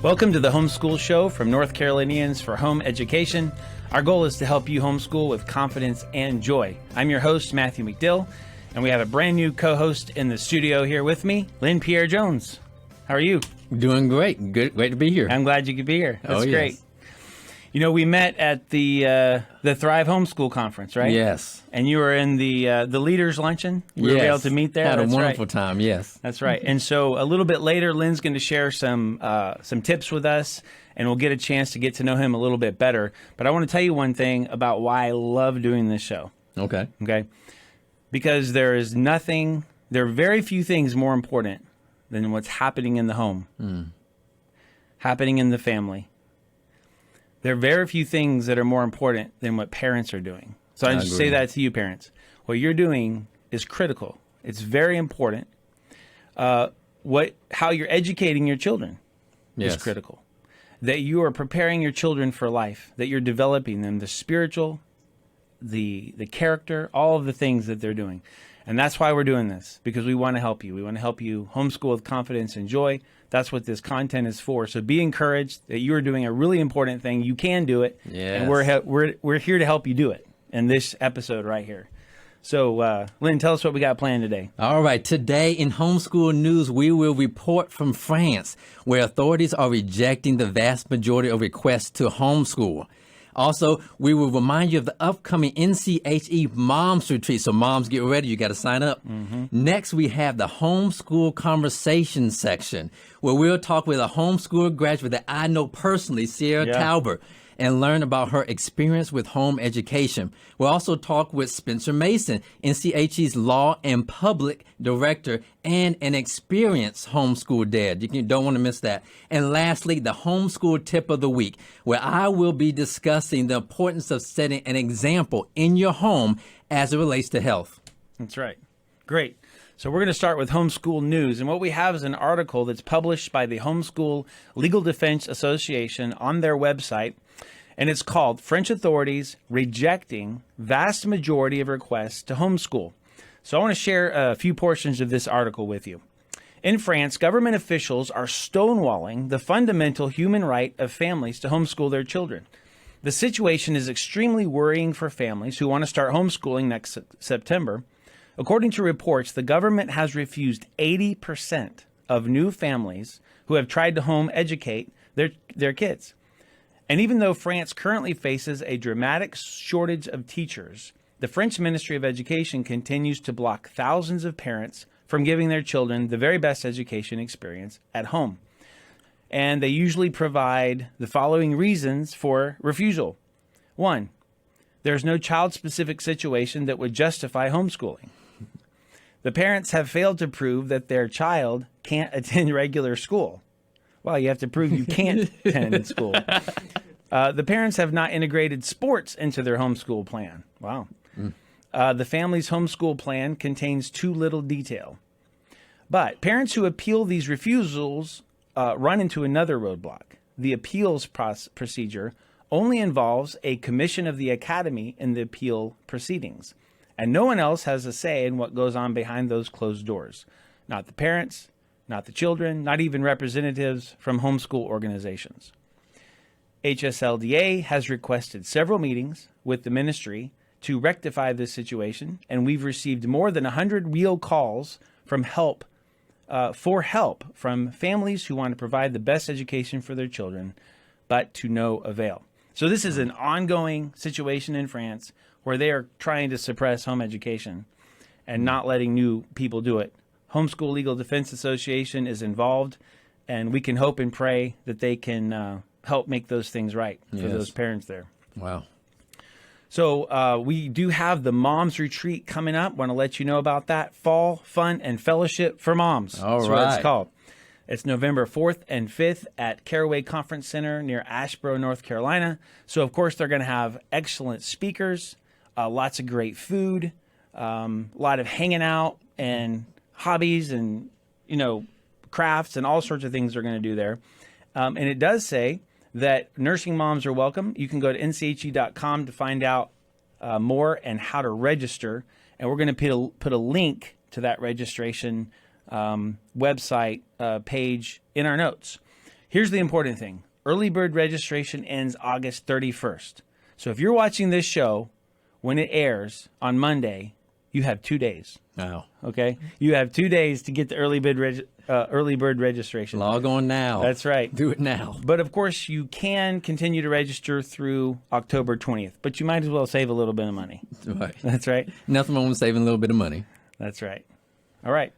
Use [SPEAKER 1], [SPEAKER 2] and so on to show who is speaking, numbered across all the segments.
[SPEAKER 1] Welcome to the Homeschool Show from North Carolinians for Home Education. Our goal is to help you homeschool with confidence and joy. I'm your host, Matthew McDill, and we have a brand new co-host in the studio here with me, Lynn Pierre Jones. How are you?
[SPEAKER 2] Doing great. Good, great to be here.
[SPEAKER 1] I'm glad you could be here. That's
[SPEAKER 2] yes.
[SPEAKER 1] great. You know, we met at the Thrive Homeschool Conference, right?
[SPEAKER 2] Yes.
[SPEAKER 1] And you were in the leaders luncheon. We were able to meet there.
[SPEAKER 2] Had
[SPEAKER 1] That's
[SPEAKER 2] a wonderful
[SPEAKER 1] right.
[SPEAKER 2] time. Yes.
[SPEAKER 1] That's right. And so a little bit later, Lynn's going to share some tips with us, and we'll get a chance to get to know him a little bit better. But I want to tell you one thing about why I love doing this show.
[SPEAKER 2] Okay.
[SPEAKER 1] Okay. Because there are very few things more important than what's happening in the home, happening in the family. There are very few things that are more important than what parents are doing. So I just say that to you, parents. What you're doing is critical. It's very important. How you're educating your children is critical. That you are preparing your children for life, that you're developing them, the spiritual, the character, all of the things that they're doing. And that's why we're doing this, because we want to help you. We want to help you homeschool with confidence and joy. That's what this content is for. So be encouraged that you are doing a really important thing. You can do it.
[SPEAKER 2] Yes.
[SPEAKER 1] And we're here to help you do it in this episode right here. So, Lynn, tell us what we got planned today.
[SPEAKER 2] All right. Today in homeschool news, we will report from France, where authorities are rejecting the vast majority of requests to homeschool. Also, we will remind you of the upcoming NCHE Moms Retreat. So moms, get ready. You got to sign up. Next, we have the Homeschool Conversations section, where we'll talk with a homeschooler graduate that I know personally, Sierra Tauber, and learn about her experience with home education. We'll also talk with Spencer Mason, NCHE's Law and Public Director and an experienced homeschool dad. You don't want to miss that. And lastly, the Homeschool Tip of the Week, where I will be discussing the importance of setting an example in your home as it relates to health.
[SPEAKER 1] That's right. Great. So we're going to start with homeschool news. And what we have is an article that's published by the Homeschool Legal Defense Association on their website. And it's called French Authorities Rejecting Vast Majority of Requests to Homeschool. So I want to share a few portions of this article with you. In France, government officials are stonewalling the fundamental human right of families to homeschool their children. The situation is extremely worrying for families who want to start homeschooling next September. According to reports, the government has refused 80% of new families who have tried to home educate their kids. And even though France currently faces a dramatic shortage of teachers, the French Ministry of Education continues to block thousands of parents from giving their children the very best education experience at home. And they usually provide the following reasons for refusal. 1, there's no child-specific situation that would justify homeschooling. The parents have failed to prove that their child can't attend regular school. Well, you have to prove you can't attend school. The parents have not integrated sports into their homeschool plan. Wow. The family's homeschool plan contains too little detail. But parents who appeal these refusals run into another roadblock. The appeals procedure only involves a commission of the academy in the appeal proceedings. And no one else has a say in what goes on behind those closed doors. Not the parents, not the children, not even representatives from homeschool organizations. HSLDA has requested several meetings with the ministry to rectify this situation, and we've received more than 100 real calls from help from families who want to provide the best education for their children, but to no avail. So this is an ongoing situation in France where they are trying to suppress home education and not letting new people do it. Homeschool Legal Defense Association is involved, and we can hope and pray that they can help make those things right for those parents there.
[SPEAKER 2] Wow.
[SPEAKER 1] So we do have the Moms Retreat coming up. Want to let you know about that. Fall Fun and Fellowship for Moms. That's what it's called. It's November 4th and 5th at Caraway Conference Center near Asheboro, North Carolina. So, of course, they're going to have excellent speakers, lots of great food, a lot of hanging out and hobbies and, crafts and all sorts of things they're going to do there. And it does say that nursing moms are welcome. You can go to nche.com to find out more and how to register. And we're going to put a link to that registration website page in our notes. Here's the important thing. Early bird registration ends August 31st. So if you're watching this show when it airs on Monday, you have 2 days.
[SPEAKER 2] Wow.
[SPEAKER 1] Okay? You have 2 days to get the early bird registration.
[SPEAKER 2] Log on now.
[SPEAKER 1] That's right.
[SPEAKER 2] Do it now.
[SPEAKER 1] But of course, you can continue to register through October 20th, but you might as well save a little bit of money.
[SPEAKER 2] Right.
[SPEAKER 1] That's right.
[SPEAKER 2] Nothing wrong with saving a little bit of money.
[SPEAKER 1] That's right. All right.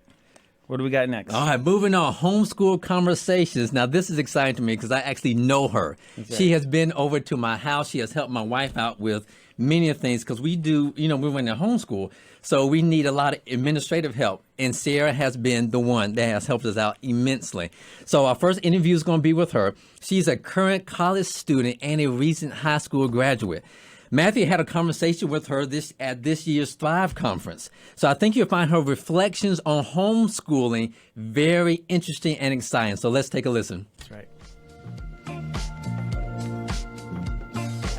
[SPEAKER 1] What do we got next?
[SPEAKER 2] All right, moving on. Homeschool Conversations. Now, this is exciting to me because I actually know her. She has been over to my house. She has helped my wife out with many of things because we do, we went to homeschool. So we need a lot of administrative help. And Sierra has been the one that has helped us out immensely. So our first interview is going to be with her. She's a current college student and a recent high school graduate. Matthew had a conversation with her at this year's Thrive Conference. So I think you'll find her reflections on homeschooling very interesting and exciting. So let's take a listen.
[SPEAKER 1] That's right.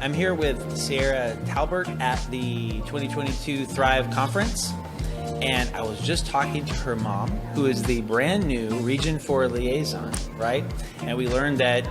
[SPEAKER 1] I'm here with Sierra Tauber at the 2022 Thrive Conference. And I was just talking to her mom, who is the brand new Region 4 liaison, right? And we learned that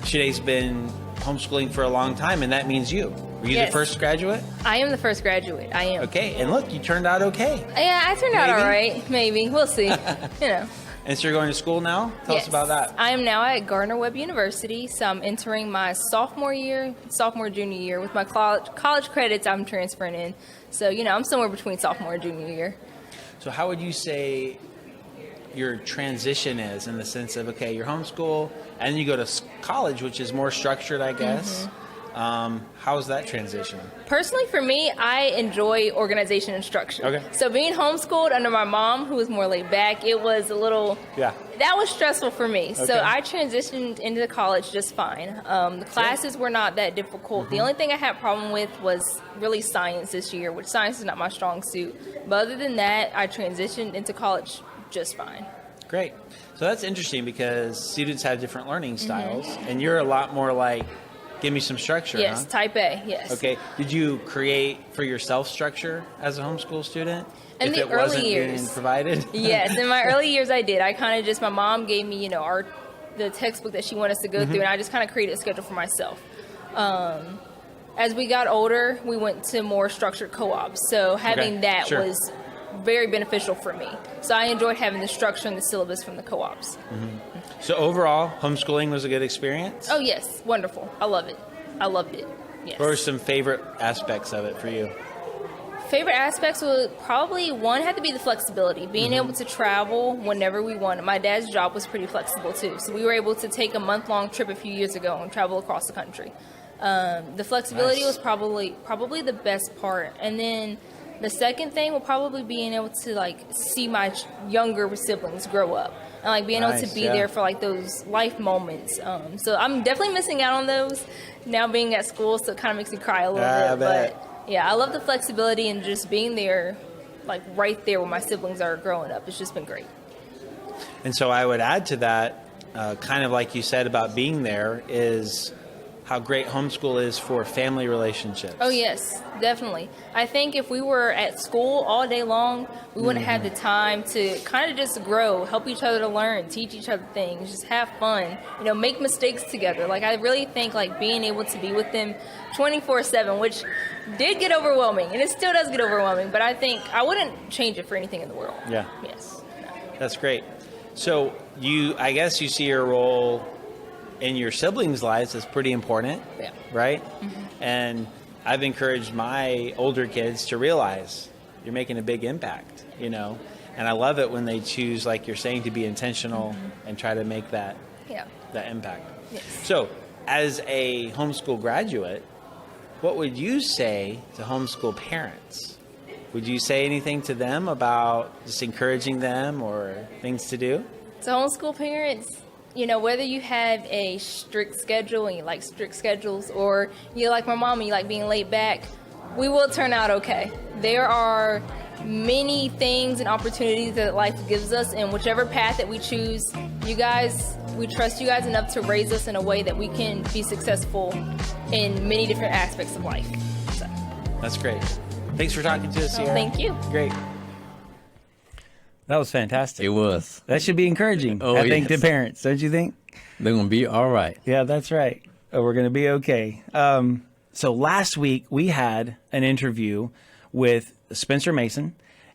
[SPEAKER 1] Shide's been homeschooling for a long time, and that means you. Were you
[SPEAKER 3] Yes.
[SPEAKER 1] the first graduate?
[SPEAKER 3] I am the first graduate. I am.
[SPEAKER 1] Okay, and look, you turned out okay.
[SPEAKER 3] Yeah, I turned out
[SPEAKER 1] Maybe?
[SPEAKER 3] all right. Maybe. We'll see.
[SPEAKER 1] And so you're going to school now? Tell us
[SPEAKER 3] Yes.
[SPEAKER 1] about that.
[SPEAKER 3] I am now at Gardner-Webb University, so I'm entering my junior year. With my college credits, I'm transferring in. So, I'm somewhere between sophomore and junior year.
[SPEAKER 1] So how would you say your transition is in the sense of, okay, you're homeschool, and then you go to college, which is more structured, I guess. How's that transition?
[SPEAKER 3] Personally, for me, I enjoy organization and structure.
[SPEAKER 1] Okay.
[SPEAKER 3] So being homeschooled under my mom, who was more laid back, it was a little...
[SPEAKER 1] Yeah.
[SPEAKER 3] That was stressful for me. So
[SPEAKER 1] Okay.
[SPEAKER 3] I transitioned into college just fine. The classes were not that difficult. The only thing I had a problem with was really science this year, which science is not my strong suit. But other than that, I transitioned into college just fine.
[SPEAKER 1] Great. So that's interesting because students have different learning styles, and you're a lot more like, give me some structure,
[SPEAKER 3] Yes,
[SPEAKER 1] huh?
[SPEAKER 3] type A, yes.
[SPEAKER 1] Okay. Did you create for yourself structure as a homeschool student?
[SPEAKER 3] In
[SPEAKER 1] if
[SPEAKER 3] the
[SPEAKER 1] it wasn't
[SPEAKER 3] early
[SPEAKER 1] being
[SPEAKER 3] years.
[SPEAKER 1] provided?
[SPEAKER 3] Yes, in my early years I did. I kind of just, my mom gave me, the textbook that she wanted us to go through, and I just kind of created a schedule for myself. As we got older, we went to more structured co-ops. So having that
[SPEAKER 1] sure.
[SPEAKER 3] was very beneficial for me. So I enjoyed having the structure and the syllabus from the co-ops.
[SPEAKER 1] So overall, homeschooling was a good experience?
[SPEAKER 3] Oh yes, wonderful. I love it. I loved it. Yes.
[SPEAKER 1] What were some favorite aspects of it for you?
[SPEAKER 3] Favorite aspects would probably, one, had to be the flexibility, being able to travel whenever we wanted. My dad's job was pretty flexible too, so we were able to take a month-long trip a few years ago and travel across the country. The flexibility
[SPEAKER 1] Nice.
[SPEAKER 3] was probably the best part, and then the second thing would probably being able to see my younger siblings grow up and being able
[SPEAKER 1] Nice,
[SPEAKER 3] to be
[SPEAKER 1] yeah.
[SPEAKER 3] there for those life moments. So I'm definitely missing out on those now being at school, so it kind of makes me cry a little
[SPEAKER 1] I
[SPEAKER 3] bit.
[SPEAKER 1] bet.
[SPEAKER 3] But yeah, I love the flexibility and just being there, right there where my siblings are growing up. It's just been great.
[SPEAKER 1] And so I would add to that, kind of like you said about being there, is how great homeschool is for family relationships.
[SPEAKER 3] Oh yes, definitely. I think if we were at school all day long, we wouldn't have the time to kind of just grow, help each other to learn, teach each other things, just have fun, make mistakes together. I really think being able to be with them 24/7, which did get overwhelming, and it still does get overwhelming, but I think I wouldn't change it for anything in the world.
[SPEAKER 1] Yeah.
[SPEAKER 3] Yes.
[SPEAKER 1] That's great. So I guess you see your role in your siblings' lives as pretty important,
[SPEAKER 3] Yeah.
[SPEAKER 1] right? And I've encouraged my older kids to realize you're making a big impact, and I love it when they choose, like you're saying, to be intentional and try to make that
[SPEAKER 3] Yeah.
[SPEAKER 1] impact.
[SPEAKER 3] Yes.
[SPEAKER 1] So as a homeschool graduate, what would you say to homeschool parents? Would you say anything to them about just encouraging them or things to do?
[SPEAKER 3] So homeschool parents, whether you have a strict schedule and you like strict schedules, or you like my mom and you like being laid back, we will turn out okay. There are many things and opportunities that life gives us, and whichever path that we choose, we trust you guys enough to raise us in a way that we can be successful in many different aspects of life. So,
[SPEAKER 1] That's great. Thanks for talking to us, Sierra.
[SPEAKER 3] thank you.
[SPEAKER 1] Great. That was fantastic.
[SPEAKER 2] It was.
[SPEAKER 1] That should be encouraging,
[SPEAKER 2] Oh,
[SPEAKER 1] I think,
[SPEAKER 2] yes.
[SPEAKER 1] to parents, don't you think?
[SPEAKER 2] They're going to be all right.
[SPEAKER 1] Yeah, that's right. Oh, we're going to be okay. So last week we had an interview with Spencer Mason,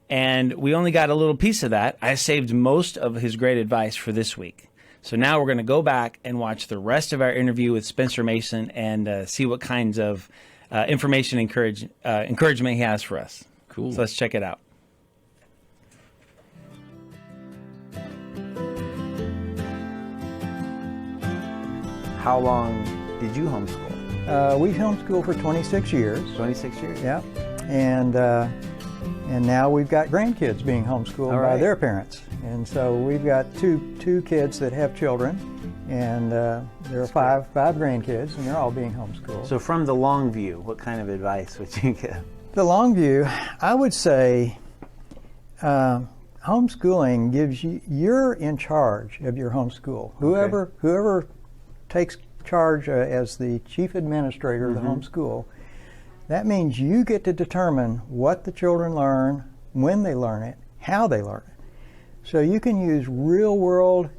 [SPEAKER 1] and we only got a little piece of that. I saved most of his great advice for this week. So now we're going to go back and watch the rest of our interview with Spencer Mason and see what kinds of information encouragement he has for us.
[SPEAKER 2] Cool.
[SPEAKER 1] So let's check it out. How long did you homeschool?
[SPEAKER 4] We've homeschooled for 26 years.
[SPEAKER 1] 26 years.
[SPEAKER 4] Yeah, and now we've got grandkids being homeschooled
[SPEAKER 1] All
[SPEAKER 4] by
[SPEAKER 1] right.
[SPEAKER 4] their parents, and so we've got two kids that have children, and there are five grandkids, and they're all being homeschooled.
[SPEAKER 1] So from the long view, what kind of advice would you give?
[SPEAKER 4] The long view, I would say, homeschooling gives you're in charge of your homeschool. Whoever takes charge as the chief administrator of the homeschool, that means you get to determine what the children learn, when they learn it, how they learn it. So you can use real-world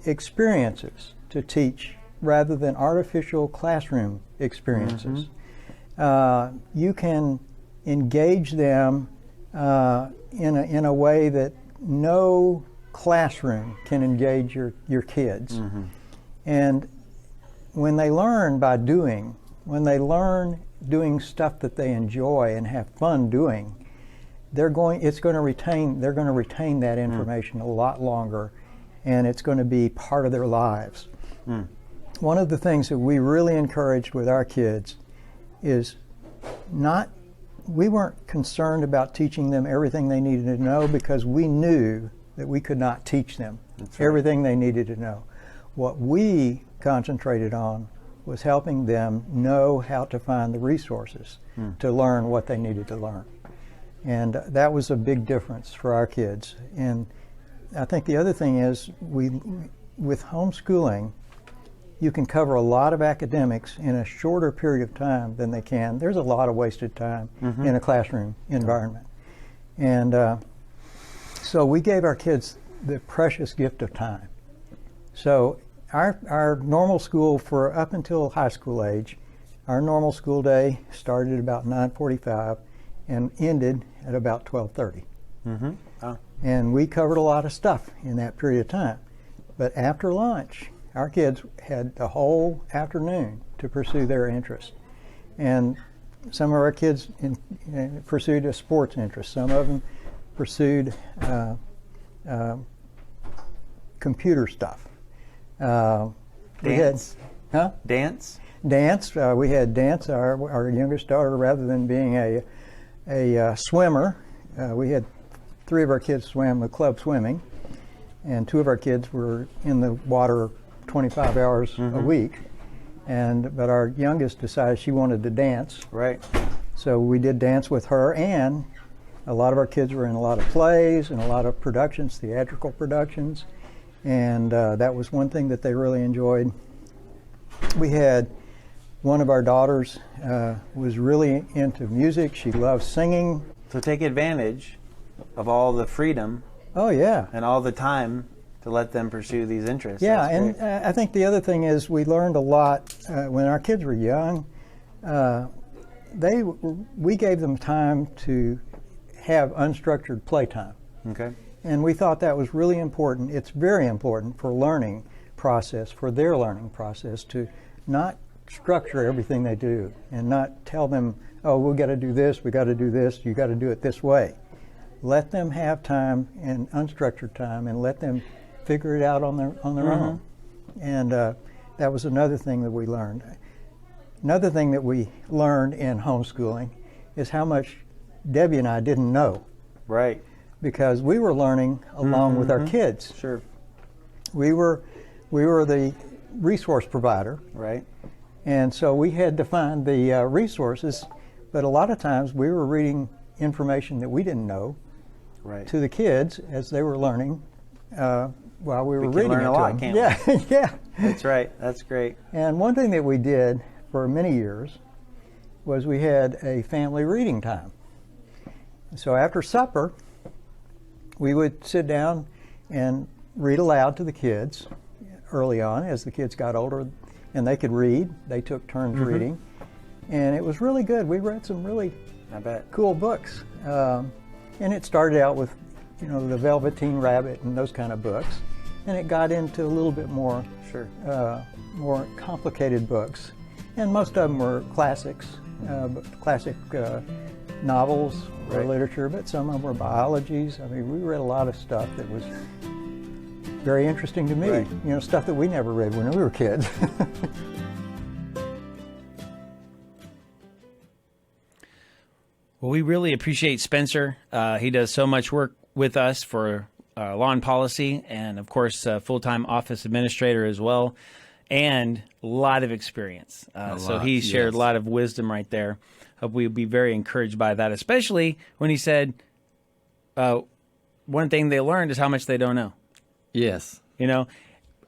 [SPEAKER 4] experiences to teach rather than artificial classroom experiences. You can engage them in a way that no classroom can engage your kids. And when they learn by doing, when they learn doing stuff that they enjoy and have fun doing, they're going to retain that information a lot longer, and it's going to be part of their lives. One of the things that we really encouraged with our kids is we weren't concerned about teaching them everything they needed to know, because we knew that we could not teach them everything they needed to know. What we concentrated on was helping them know how to find the resources to learn what they needed to learn. And that was a big difference for our kids. And I think the other thing is, with homeschooling, you can cover a lot of academics in a shorter period of time than they can. There's a lot of wasted time in a classroom environment. And so we gave our kids the precious gift of time. So our normal school for up until high school age, our normal school day started at about 9:45 and ended at about 12:30. And we covered a lot of stuff in that period of time. But after lunch, our kids had the whole afternoon to pursue their interests. And some of our kids pursued a sports interest. Some of them pursued computer stuff.
[SPEAKER 1] Dance?
[SPEAKER 4] Dance.
[SPEAKER 1] Dance?
[SPEAKER 4] We had dance. Our youngest daughter, rather than being a swimmer, we had 3 of our kids swam with club swimming, and 2 of our kids were in the water 25 hours a week. But our youngest decided she wanted to dance.
[SPEAKER 1] Right.
[SPEAKER 4] So we did dance with her, and a lot of our kids were in a lot of plays and a lot of productions, theatrical productions. And that was one thing that they really enjoyed. We had one of our daughters was really into music. She loved singing.
[SPEAKER 1] So take advantage of all the freedom.
[SPEAKER 4] Oh, yeah.
[SPEAKER 1] And all the time to let them pursue these interests.
[SPEAKER 4] Yeah,
[SPEAKER 1] That's
[SPEAKER 4] and
[SPEAKER 1] great.
[SPEAKER 4] I think the other thing is we learned a lot when our kids were young. We gave them time to have unstructured playtime.
[SPEAKER 1] Okay.
[SPEAKER 4] And we thought that was really important. It's very important for learning process, for their learning process, to not structure everything they do and not tell them, oh, we got to do this, we got to do this, you got to do it this way. Let them have time and unstructured time, and let them figure it out on their own. And that was another thing that we learned. Another thing that we learned in homeschooling is how much Debbie and I didn't know.
[SPEAKER 1] Right.
[SPEAKER 4] Because we were learning along with our kids.
[SPEAKER 1] Sure.
[SPEAKER 4] We were the resource provider.
[SPEAKER 1] Right.
[SPEAKER 4] And so we had to find the resources, but a lot of times we were reading information that we didn't know to the kids as they were learning while we were reading
[SPEAKER 1] learn
[SPEAKER 4] it
[SPEAKER 1] a
[SPEAKER 4] to
[SPEAKER 1] lot,
[SPEAKER 4] them.
[SPEAKER 1] can't we?
[SPEAKER 4] Yeah.
[SPEAKER 1] That's right. That's great.
[SPEAKER 4] And one thing that we did for many years was we had a family reading time. So after supper, we would sit down and read aloud to the kids early on. As the kids got older and they could read, they took turns reading. And it was really good. We read some really cool books. And it started out with, the Velveteen Rabbit and those kind of books. And it got into a little bit more, more complicated books. And most of them were classics, classic novels or literature, but some of them were biologies. I mean, we read a lot of stuff that was very interesting to me. Stuff that we never read when we were kids.
[SPEAKER 1] Well, we really appreciate Spencer. He does so much work with us for law and policy, and of course, full-time office administrator as well, and a lot of experience. So he shared a lot of wisdom right there. Hope we'll be very encouraged by that, especially when he said one thing they learned is how much they don't know.
[SPEAKER 2] Yes.
[SPEAKER 1] And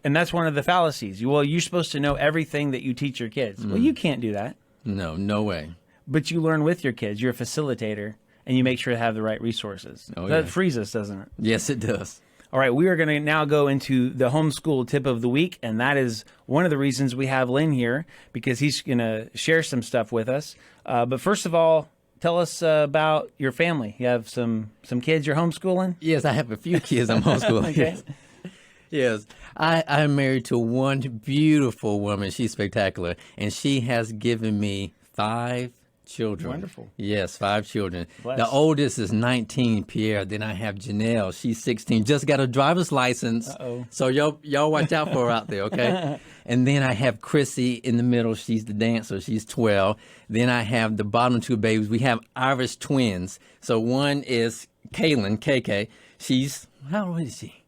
[SPEAKER 1] that's one of the fallacies. Well, you're supposed to know everything that you teach your kids. Well, you can't do that.
[SPEAKER 2] No way.
[SPEAKER 1] But you learn with your kids. You're a facilitator, and you make sure to have the right resources. That frees us, doesn't it?
[SPEAKER 2] Yes, it does.
[SPEAKER 1] All right, we are going to now go into the homeschool tip of the week, and that is one of the reasons we have Lynn here, because he's going to share some stuff with us. But first of all, tell us about your family. You have some kids you're homeschooling?
[SPEAKER 2] Yes, I have a few kids I'm homeschooling.
[SPEAKER 1] Okay.
[SPEAKER 2] Yes. I'm married to one beautiful woman. She's spectacular, and she has given me 5 children.
[SPEAKER 1] Wonderful.
[SPEAKER 2] Yes, 5 children.
[SPEAKER 1] Bless.
[SPEAKER 2] The oldest is 19, Pierre. Then I have Janelle. She's 16. Just got a driver's license. So y'all watch out for her out there, okay? And then I have Chrissy in the middle. She's the dancer. She's 12. Then I have the bottom 2 babies. We have Irish twins. So one is Kaylin, KK. She's, how old is she?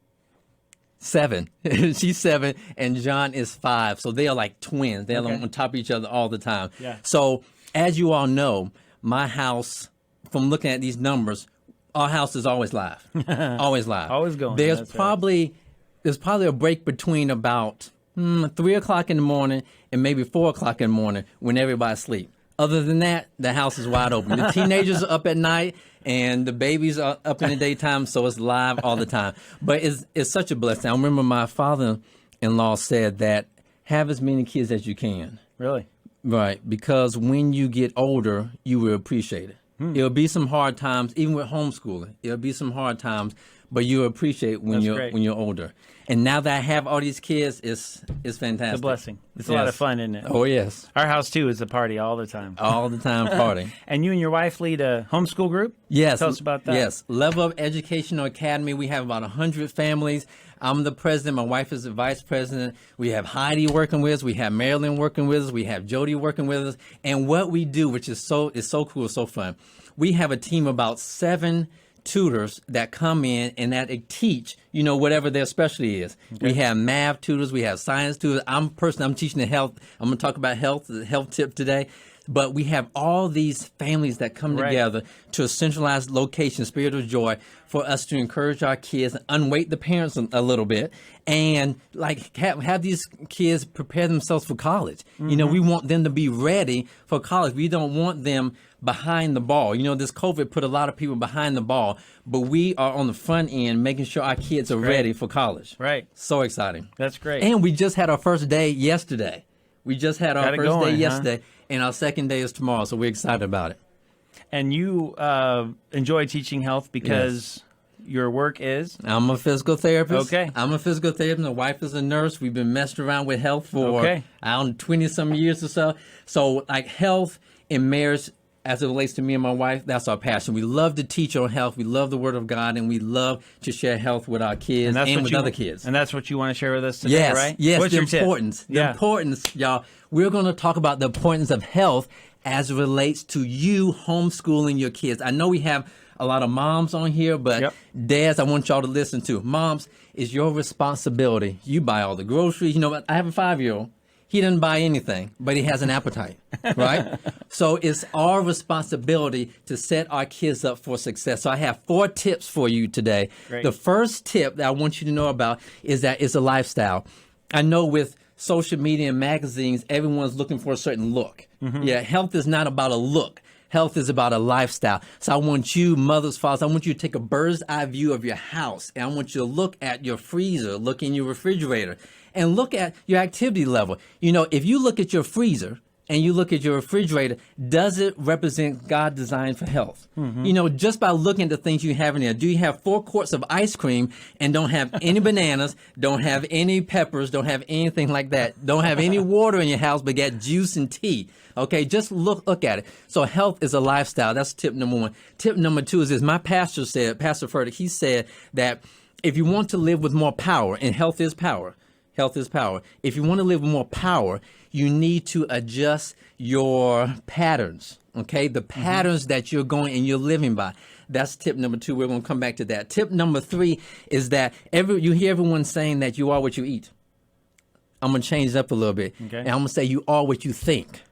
[SPEAKER 2] 7. She's 7, and John is 5. So they are like twins. They're on top of each other all the time.
[SPEAKER 1] Yeah.
[SPEAKER 2] So as you all know, my house, from looking at these numbers, our house is always live. Always live.
[SPEAKER 1] Always going.
[SPEAKER 2] There's
[SPEAKER 1] That's
[SPEAKER 2] probably a break between about 3 o'clock in the morning and maybe 4 o'clock in the morning when everybody's asleep. Other than that, the house is wide open. The teenagers are up at night, and the babies are up in the daytime, so it's live all the time. But it's such a blessing. I remember my father-in-law said that have as many kids as you can.
[SPEAKER 1] Really?
[SPEAKER 2] Right, because when you get older, you will appreciate it. It'll be some hard times, even with homeschooling. It'll be some hard times, but you'll appreciate when you're older. And now that I have all these kids, it's fantastic.
[SPEAKER 1] It's a blessing. It's a lot of fun, isn't it?
[SPEAKER 2] Oh, yes.
[SPEAKER 1] Our house, too, is a party all the time.
[SPEAKER 2] All the time party.
[SPEAKER 1] And you and your wife lead a homeschool group?
[SPEAKER 2] Yes.
[SPEAKER 1] Tell us about that.
[SPEAKER 2] Yes. Level Up Educational Academy. We have about 100 families. I'm the president. My wife is the vice president. We have Heidi working with us. We have Marilyn working with us. We have Jody working with us. And what we do, which is so cool, so fun, we have a team of about 7 tutors that come in and that they teach, whatever their specialty is. Okay. We have math tutors. We have science tutors. I'm teaching the health. I'm going to talk about the health tip today. But we have all these families that come together to a centralized location, Spirit of Joy, for us to encourage our kids, unweight the parents a little bit, and have these kids prepare themselves for college. We want them to be ready for college. We don't want them behind the ball. This COVID put a lot of people behind the ball, but we are on the front end making sure our kids are ready for college.
[SPEAKER 1] Right.
[SPEAKER 2] So exciting.
[SPEAKER 1] That's great.
[SPEAKER 2] And we just had our first day yesterday. We just had our first day yesterday, and our second day is tomorrow, so we're excited about it.
[SPEAKER 1] And you enjoy teaching health because your work is?
[SPEAKER 2] I'm a physical therapist.
[SPEAKER 1] Okay.
[SPEAKER 2] I'm a physical therapist. My wife is a nurse. We've been messing around with health for 20-some years or so. So, health and marriage, as it relates to me and my wife, that's our passion. We love to teach on health. We love the Word of God, and we love to share health with our kids and with other kids.
[SPEAKER 1] And that's what you want to share with us today, right?
[SPEAKER 2] Yes,
[SPEAKER 1] What's
[SPEAKER 2] the
[SPEAKER 1] your tip?
[SPEAKER 2] importance. The importance, y'all. We're going to talk about the importance of health as it relates to you homeschooling your kids. I know we have a lot of moms on here, but dads, I want y'all to listen to. Moms, it's your responsibility. You buy all the groceries. I have a 5-year-old. He doesn't buy anything, but he has an appetite, right? So it's our responsibility to set our kids up for success. So I have 4 tips for you today.
[SPEAKER 1] Great.
[SPEAKER 2] The first tip that I want you to know about is that it's a lifestyle. I know with social media and magazines, everyone's looking for a certain look. Yeah, health is not about a look. Health is about a lifestyle. So I want you, mothers, fathers, I want you to take a bird's eye view of your house. And I want you to look at your freezer, look in your refrigerator, and look at your activity level. You know, if you look at your freezer and you look at your refrigerator, does it represent God designed for health? You know, just by looking at the things you have in there, do you have 4 quarts of ice cream and don't have any bananas, don't have any peppers, don't have anything like that, don't have any water in your house, but got juice and tea? Okay, just look at it. So health is a lifestyle. That's tip number 1. Tip number 2 is this. My pastor said, Pastor Furtick, he said that if you want to live with more power, and health is power, if you want to live with more power, you need to adjust your patterns, okay? The patterns that you're going and you're living by. That's tip number 2. We're going to come back to that. Tip number 3 is that you hear everyone saying that you are what you eat. I'm going to change it up a little bit.
[SPEAKER 1] Okay.
[SPEAKER 2] And I'm going to say you are what you think.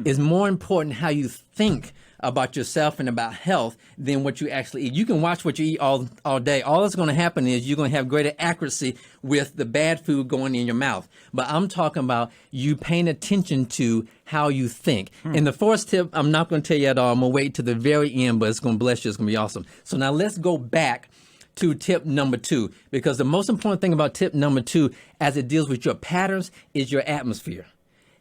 [SPEAKER 2] It's more important how you think about yourself and about health than what you actually eat. You can watch what you eat all day. All that's going to happen is you're going to have greater accuracy with the bad food going in your mouth. But I'm talking about you paying attention to how you think. And the 4th tip, I'm not going to tell you at all. I'm going to wait to the very end, but it's going to bless you. It's going to be awesome. So now let's go back to tip number 2, because the most important thing about tip number 2 as it deals with your patterns is your atmosphere.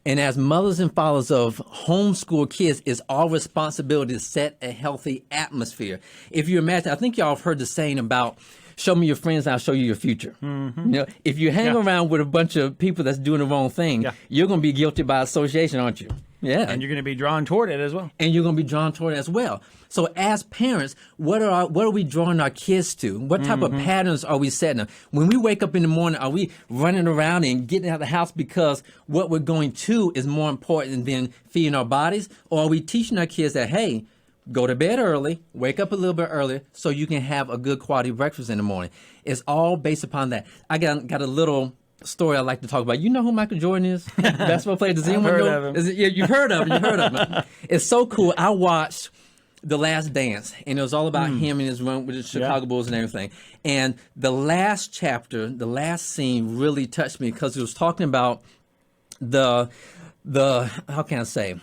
[SPEAKER 2] And as mothers and fathers of homeschool kids, it's our responsibility to set a healthy atmosphere. If you imagine, I think y'all have heard the saying about, show me your friends, I'll show you your future. You know, if you hang around with a bunch of people that's doing the wrong thing, you're going to be guilty by association, aren't you? Yeah.
[SPEAKER 1] And you're going to be drawn toward it as well.
[SPEAKER 2] And you're going to be drawn toward it as well. So as parents, what are we drawing our kids to? What type of patterns are we setting them? When we wake up in the morning, are we running around and getting out of the house because what we're going to is more important than feeding our bodies? Or are we teaching our kids that, hey, go to bed early, wake up a little bit earlier so you can have a good quality breakfast in the morning? It's all based upon that. I got a little story I like to talk about. You know who Michael Jordan is? Basketball player. Does anyone know? Yeah, you've heard of him. It's so cool. I watched The Last Dance, and it was all about him and his run with the Chicago Bulls and everything. And the last chapter, the last scene really touched me because it was talking about the how can I say,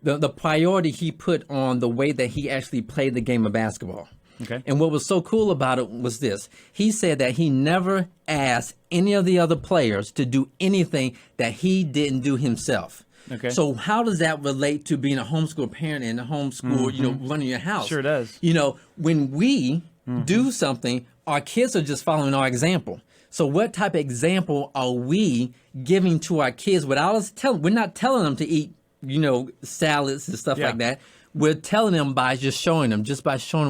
[SPEAKER 2] the priority he put on the way that he actually played the game of basketball.
[SPEAKER 1] Okay.
[SPEAKER 2] And what was so cool about it was this. He said that he never asked any of the other players to do anything that he didn't do himself.
[SPEAKER 1] Okay.
[SPEAKER 2] So how does that relate to being a homeschool parent and a homeschool, you know, running your house?
[SPEAKER 1] Sure does.
[SPEAKER 2] You know, when we do something, our kids are just following our example. So what type of example are we giving to our kids without us telling? We're not telling them to eat, you know, salads and stuff like that. We're telling them by just showing them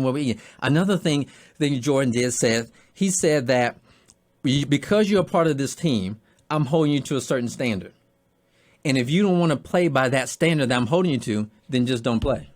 [SPEAKER 2] what we eat. Another thing Jordan did he said that because you're a part of this team, I'm holding you to a certain standard. And if you don't want to play by that standard that I'm holding you to, then just don't play.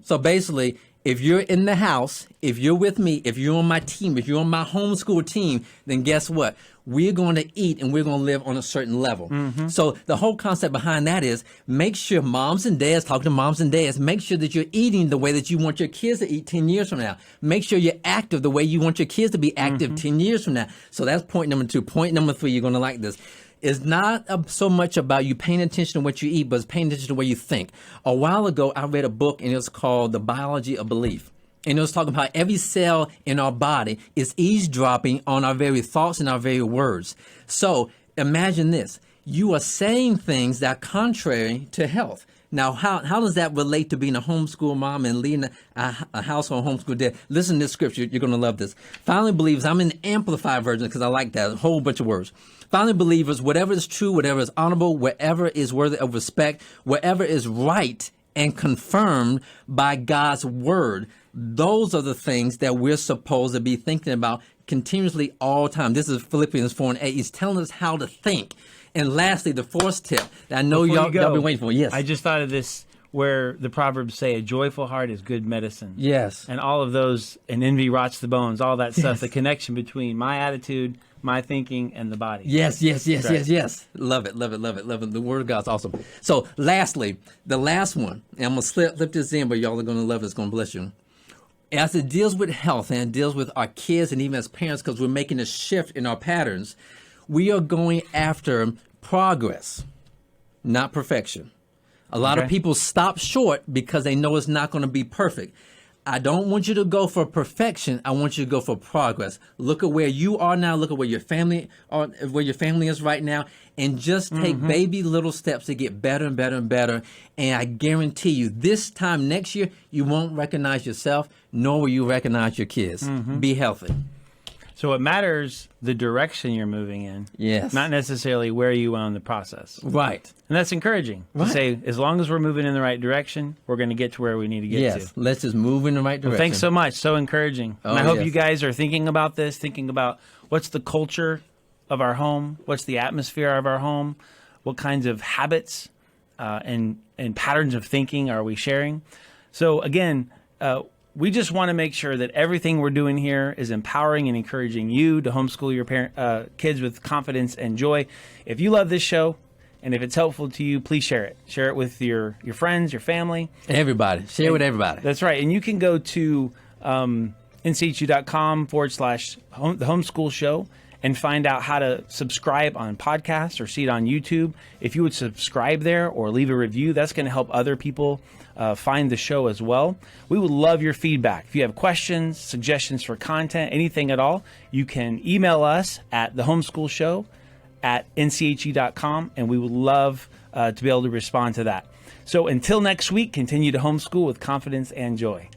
[SPEAKER 2] So basically, if you're in the house, if you're with me, if you're on my team, if you're on my homeschool team, then guess what? We're going to eat and we're going to live on a certain level. So the whole concept behind that is make sure moms and dads, talking to moms and dads, make sure that you're eating the way that you want your kids to eat 10 years from now. Make sure you're active the way you want your kids to be active 10 years from now. So that's point number 2. Point number 3, you're going to like this. It's not so much about you paying attention to what you eat, but it's paying attention to what you think. A while ago, I read a book, and it was called The Biology of Belief. And it was talking about every cell in our body is eavesdropping on our very thoughts and our very words. So imagine this. You are saying things that are contrary to health. Now, how does that relate to being a homeschool mom and leading a household homeschool dad? Listen to this scripture. You're going to love this. Finally, believers, I'm in the Amplified version because I like that, a whole bunch of words. Finally, believers, whatever is true, whatever is honorable, whatever is worthy of respect, whatever is right and confirmed by God's word, those are the things that we're supposed to be thinking about continuously all the time. This is Philippians 4:8. He's telling us how to think. And lastly, the 4th tip that I know y'all been waiting for. Yes.
[SPEAKER 1] I just thought of this where the Proverbs say a joyful heart is good medicine.
[SPEAKER 2] Yes.
[SPEAKER 1] And all of those, and envy rots the bones, all that stuff, the connection between my attitude, my thinking, and the body.
[SPEAKER 2] Yes. Love it. The word of God's awesome. So lastly, the last one, and I'm going to slip this in, but y'all are going to love it. It's going to bless you. As it deals with health and it deals with our kids and even as parents, because we're making a shift in our patterns, we are going after progress, not perfection. A lot of
[SPEAKER 1] Okay.
[SPEAKER 2] people stop short because they know it's not going to be perfect. I don't want you to go for perfection. I want you to go for progress. Look at where you are now. Look at where your family is right now, and just take baby little steps to get better and better and better. And I guarantee you, this time next year, you won't recognize yourself, nor will you recognize your kids. Be healthy.
[SPEAKER 1] So it matters the direction you're moving in,
[SPEAKER 2] Yes.
[SPEAKER 1] not necessarily where you are in the process.
[SPEAKER 2] Right.
[SPEAKER 1] And that's encouraging to
[SPEAKER 2] Right.
[SPEAKER 1] say, as long as we're moving in the right direction, we're going to get to where we need to get
[SPEAKER 2] Yes.
[SPEAKER 1] to.
[SPEAKER 2] Let's just move in the right direction.
[SPEAKER 1] Well, thanks so much. So encouraging. And
[SPEAKER 2] Oh,
[SPEAKER 1] I hope
[SPEAKER 2] yes.
[SPEAKER 1] you guys are thinking about this, thinking about what's the culture of our home, what's the atmosphere of our home, what kinds of habits and patterns of thinking are we sharing. So again, we just want to make sure that everything we're doing here is empowering and encouraging you to homeschool your kids with confidence and joy. If you love this show, and if it's helpful to you, please share it. Share it with your friends, your family.
[SPEAKER 2] Everybody. Share with everybody.
[SPEAKER 1] That's right. And you can go to NCHE.com/the Homeschool Show and find out how to subscribe on podcasts or see it on YouTube. If you would subscribe there or leave a review, that's going to help other people find the show as well. We would love your feedback. If you have questions, suggestions for content, anything at all, you can email us at thehomeschoolshow@nche.com, and we would love to be able to respond to that. So until next week, continue to homeschool with confidence and joy.